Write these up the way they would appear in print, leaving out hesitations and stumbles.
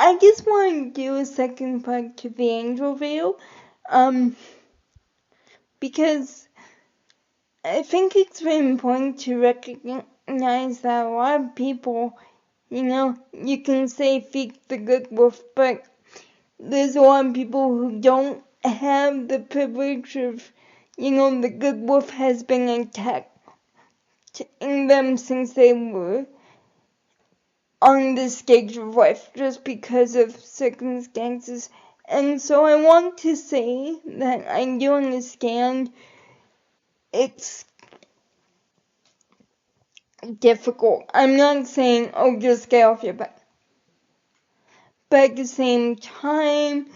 I just want to do a second part to the angel veil, because I think it's very important to recognize that a lot of people, you can say feed the good wolf, but there's a lot of people who don't have the privilege of, the good wolf has been attacking them since they were on this stage of life just because of circumstances. And so I want to say that I do understand it's difficult. I'm not saying, oh, just get off your butt. But at the same time,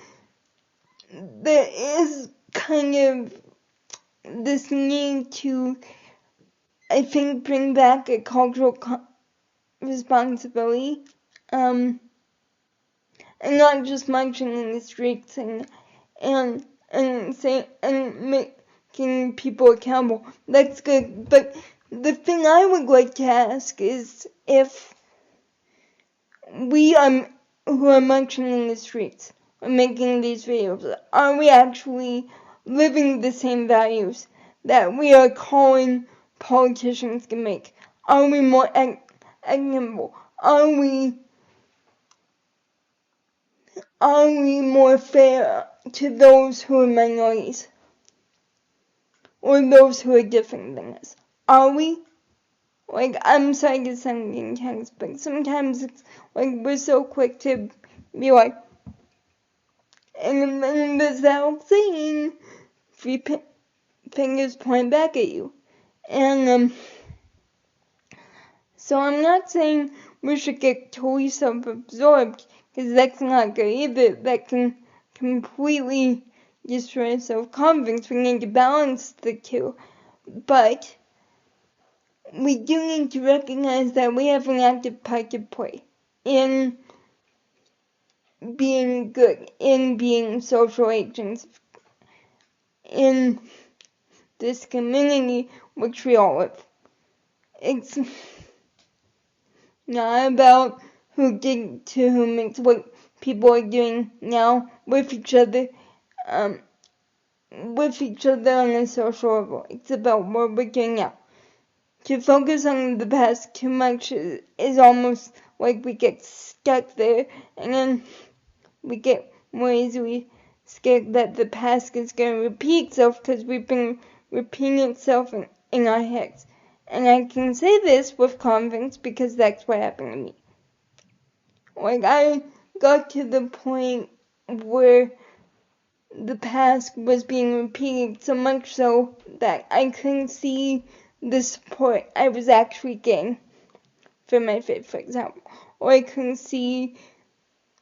there is kind of this need to, I think, bring back a cultural responsibility, and not just marching in the streets and making people accountable. That's good, but the thing I would like to ask is if we who are marching in the streets or making these videos, are we actually living the same values that we are calling politicians to make? Are we more equitable? Are we more fair to those who are minorities or those who are different than us? Are we? Like, I'm sorry to sound intense, but sometimes it's like we're so quick to be like, and then there's that saying, 3 fingers point back at you. And so I'm not saying we should get totally self-absorbed, because that's not good either. That can completely destroy self-confidence. We need to balance the two. But we do need to recognize that we have an active part to play in being good, in being social agents, in this community which we all live. It's not about who did to whom, it's what people are doing now with each other on a social level. It's about what we're doing now. To focus on the past too much is almost like we get stuck there, and then we get more easily scared that the past is going to repeat itself because we've been repeating itself in our heads. And I can say this with confidence because that's what happened to me. Like, I got to the point where the past was being repeated so much so that I couldn't see the support I was actually getting from my faith, for example. Or I couldn't see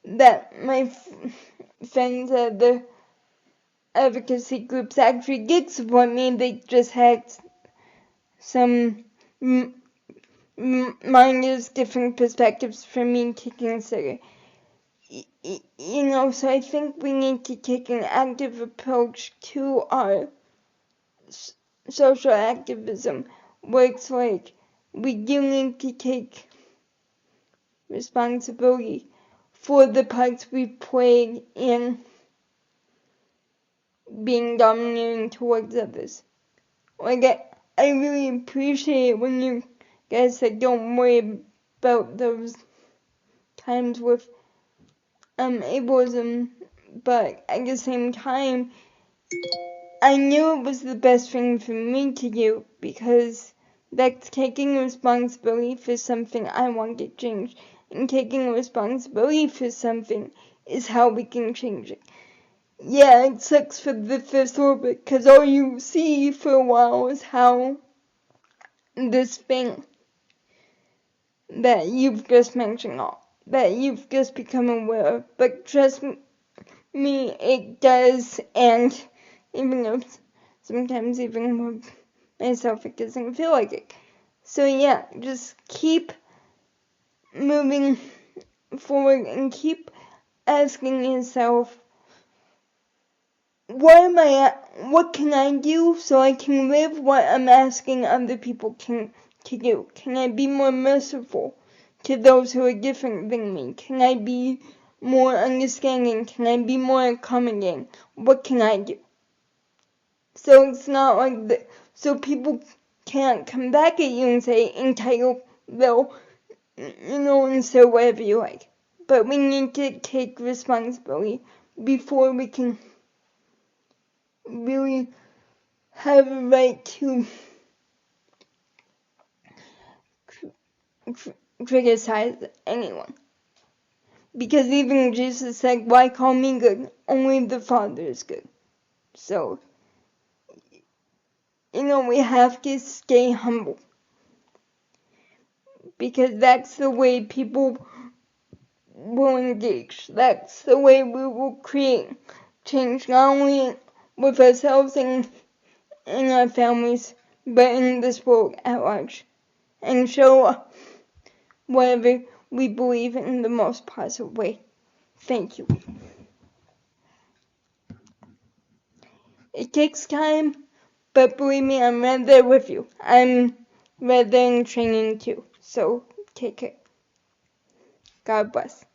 that my friends at the advocacy groups actually did support me. They just had some minus different perspectives for me to consider. So I think we need to take an active approach to our social activism, where it's like we do need to take responsibility for the parts we played in being dominating towards others. Like, I really appreciate when you guys said don't worry about those times with ableism, but at the same time, I knew it was the best thing for me to do, because that's taking responsibility for something I want to change, and taking responsibility for something is how we can change it. Yeah, it sucks for the first little bit, because all you see for a while is how this thing that you've just mentioned, that you've just become aware of, but trust me, it does, and even though sometimes even with myself it doesn't feel like it. So yeah, just keep moving forward and keep asking yourself, what can I do so I can live what I'm asking other people to do? Can I be more merciful to those who are different than me? Can I be more understanding? Can I be more accommodating? What can I do? So it's not like so people can't come back at you and say entitled, though, and say whatever you like. But we need to take responsibility before we can really have a right to criticize anyone. Because even Jesus said, why call me good? Only the Father is good. So, we have to stay humble. Because that's the way people will engage. That's the way we will create change, not only with ourselves and in our families, but in this world at large. And show whatever we believe in the most positive way. Thank you. It takes time, but believe me, I'm right there with you. I'm right there in training too. So take care. God bless.